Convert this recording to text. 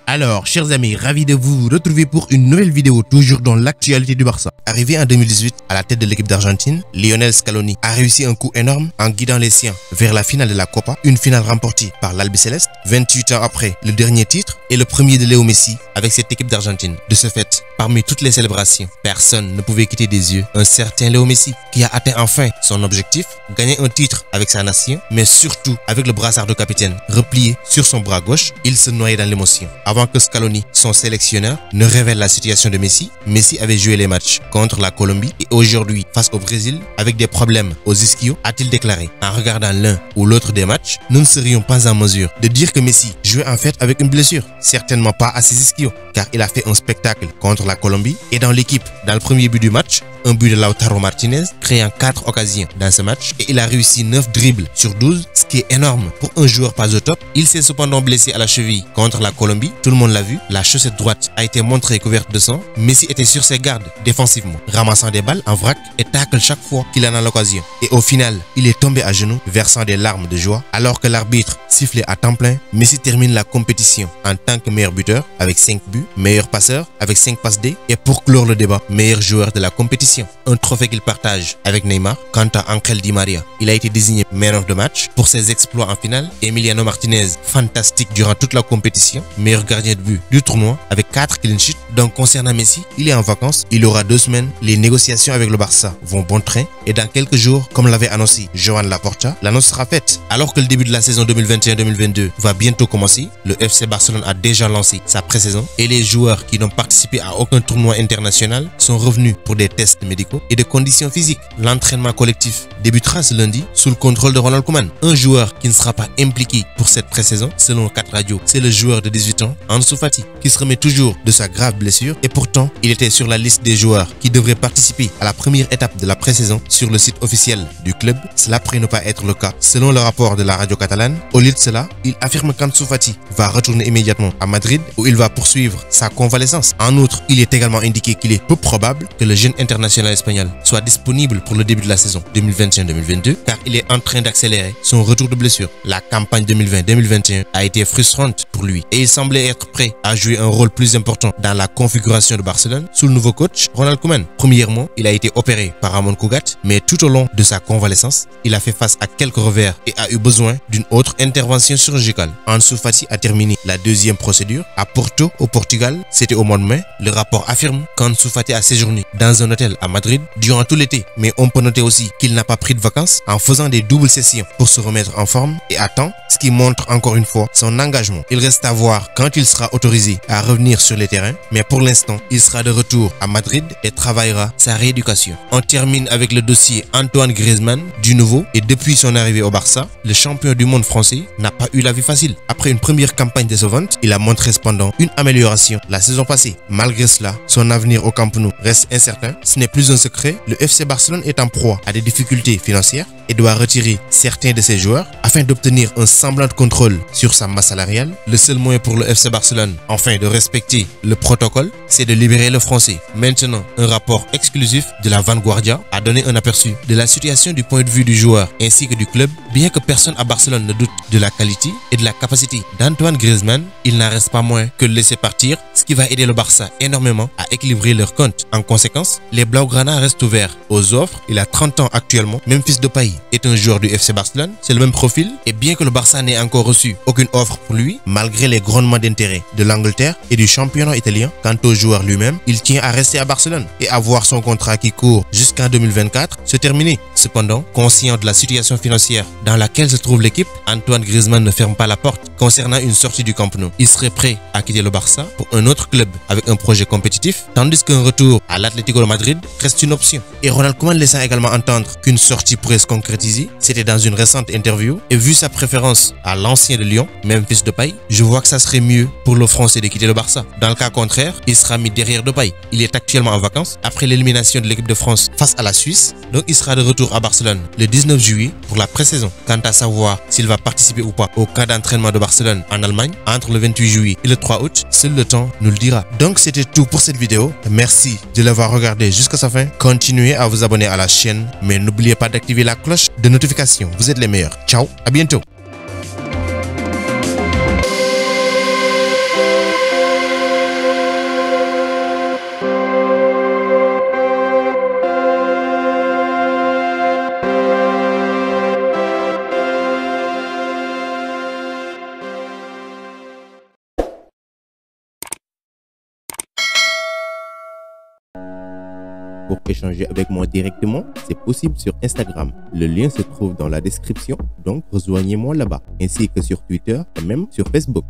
Alors, chers amis, ravi de vous retrouver pour une nouvelle vidéo, toujours dans l'actualité du Barça. Arrivé en 2018 à la tête de l'équipe d'Argentine, Lionel Scaloni a réussi un coup énorme en guidant les siens vers la finale de la Copa, une finale remportée par l'Albiceleste, 28 ans après le dernier titre et le premier de Léo Messi avec cette équipe d'Argentine. De ce fait, parmi toutes les célébrations, personne ne pouvait quitter des yeux un certain Léo Messi qui a atteint enfin son objectif, gagner un titre avec sa nation, mais surtout avec le brassard de capitaine replié sur son bras gauche, il se noyait dans l'émotion. Avant que Scaloni, son sélectionneur, ne révèle la situation de Messi, Messi avait joué les matchs contre la Colombie et aujourd'hui face au Brésil avec des problèmes aux ischios, a-t-il déclaré. En regardant l'un ou l'autre des matchs, nous ne serions pas en mesure de dire que Messi jouait en fait avec une blessure. Certainement pas à ses ischios, car il a fait un spectacle contre la Colombie et dans l'équipe, dans le premier but du match, un but de Lautaro Martinez, créant 4 occasions dans ce match et il a réussi 9 dribbles sur 12, ce qui est énorme pour un joueur pas au top. Il s'est cependant blessé à la cheville contre la Colombie, tout le monde l'a vu, la chaussette droite a été montrée couverte de sang. Messi était sur ses gardes défensivement, ramassant des balles en vrac et tacle chaque fois qu'il en a l'occasion. Et au final, il est tombé à genoux, versant des larmes de joie, alors que l'arbitre sifflait à temps plein. Messi termine la compétition en tant que meilleur buteur avec 5 buts, meilleur passeur avec 5 passes D et pour clore le débat, meilleur joueur de la compétition. Un trophée qu'il partage avec Neymar. Quant à Ángel Di María, il a été désigné man of the match pour ses exploits en finale. Emiliano Martinez, fantastique durant toute la compétition, meilleur gardien de but du tournoi avec 4 clean sheets. Donc concernant Messi, il est en vacances, il aura 2 semaines. Les négociations avec le Barça vont bon train et dans quelques jours, comme l'avait annoncé Joan Laporta, l'annonce sera faite. Alors que le début de la saison 2021-2022 va bientôt commencer, le FC Barcelone a déjà lancé sa pré-saison et les joueurs qui n'ont participé à aucun tournoi international sont revenus pour des tests médicaux et de conditions physiques. L'entraînement collectif débutera ce lundi sous le contrôle de Ronald Koeman. Un joueur qui ne sera pas impliqué pour cette pré-saison, selon 4 radios, c'est le joueur de 18 ans, Ansu Fati, qui se remet toujours de sa grave blessure et pourtant il était sur la liste des joueurs qui devraient participer à la première étape de la pré-saison sur le site officiel du club. Cela pourrait ne pas être le cas. Selon le rapport de la radio catalane, au lieu de cela, il affirme qu'Ansu Fati va retourner immédiatement à Madrid où il va poursuivre sa convalescence. En outre, il est également indiqué qu'il est peu probable que le jeune international espagnol soit disponible pour le début de la saison 2021-2022 car il est en train d'accélérer son retour de blessure. La campagne 2020-2021 a été frustrante pour lui et il semblait être prêt à jouer un rôle plus important dans la configuration de Barcelone sous le nouveau coach Ronald Koeman. Premièrement, il a été opéré par Ramon Cugat, mais tout au long de sa convalescence, il a fait face à quelques revers et a eu besoin d'une autre intervention chirurgicale. Ansu Fati a terminé la deuxième procédure à Porto au Portugal, c'était au mois de mai. Le rapport affirme qu'Ansu Fati a séjourné dans un hôtel à Madrid durant tout l'été, mais on peut noter aussi qu'il n'a pas pris de vacances en faisant des doubles sessions pour se remettre en forme et à temps, ce qui montre encore une fois son engagement. Il reste à voir quand il sera autorisé à revenir sur les terrains, mais pour l'instant, il sera de retour à Madrid et travaillera sa rééducation. On termine avec le dossier Antoine Griezmann, du nouveau, et depuis son arrivée au Barça, le champion du monde français n'a pas eu la vie facile. Après une première campagne décevante, il a montré cependant une amélioration la saison passée. Malgré cela, son avenir au Camp Nou reste incertain. Ce n'est plus un secret, le FC Barcelone est en proie à des difficultés financières et doit retirer certains de ses joueurs afin d'obtenir un semblant de contrôle sur sa masse salariale. Le seul moyen pour le FC Barcelone, enfin de respecter le protocole, c'est de libérer le français. Maintenant, un rapport exclusif de la Vanguardia a donné un aperçu de la situation du point de vue du joueur ainsi que du club. Bien que personne à Barcelone ne doute de la qualité et de la capacité d'Antoine Griezmann, il n'en reste pas moins que le laisser partir, ce qui va aider le Barça énormément à équilibrer leur compte. En conséquence, les Blaugrana restent ouverts aux offres. Il a 30 ans actuellement. Memphis Depay est un joueur du FC Barcelone, c'est le même profil et bien que le Barça n'ait encore reçu aucune offre pour lui, malgré les grondements d'intérêt de l'Angleterre et du championnat italien, quant au joueur lui-même, il tient à rester à Barcelone et à voir son contrat qui court jusqu'en 2024 se terminer. Cependant, conscient de la situation financière dans laquelle se trouve l'équipe, Antoine Griezmann ne ferme pas la porte concernant une sortie du Camp Nou. Il serait prêt à quitter le Barça pour un autre club avec un projet compétitif, tandis qu'un retour à l'Atlético de Madrid reste une option. Et Ronald Koeman laissant également entendre qu'une sortie pourrait se concrétiser, c'était dans une récente interview, et vu sa préférence à l'ancien de Lyon, Memphis Depay, je vois que ça serait mieux pour le Français de quitter le Barça. Dans le cas contraire, il sera mis derrière Depay. Il est actuellement en vacances après l'élimination de l'équipe de France face à la Suisse, donc il sera de retour à Barcelone le 19 juillet pour la pré-saison. Quant à savoir s'il va participer ou pas au camp d'entraînement de Barcelone en Allemagne entre le 28 juillet et le 3 août, seul le temps nous le dira. Donc c'était tout pour cette vidéo. Merci de l'avoir regardé jusqu'à sa fin. Continuez à vous abonner à la chaîne, mais n'oubliez pas d'activer la cloche de notification. Vous êtes les meilleurs. Ciao, à bientôt. Pour échanger avec moi directement, c'est possible sur Instagram. Le lien se trouve dans la description, donc rejoignez-moi là-bas, ainsi que sur Twitter et même sur Facebook.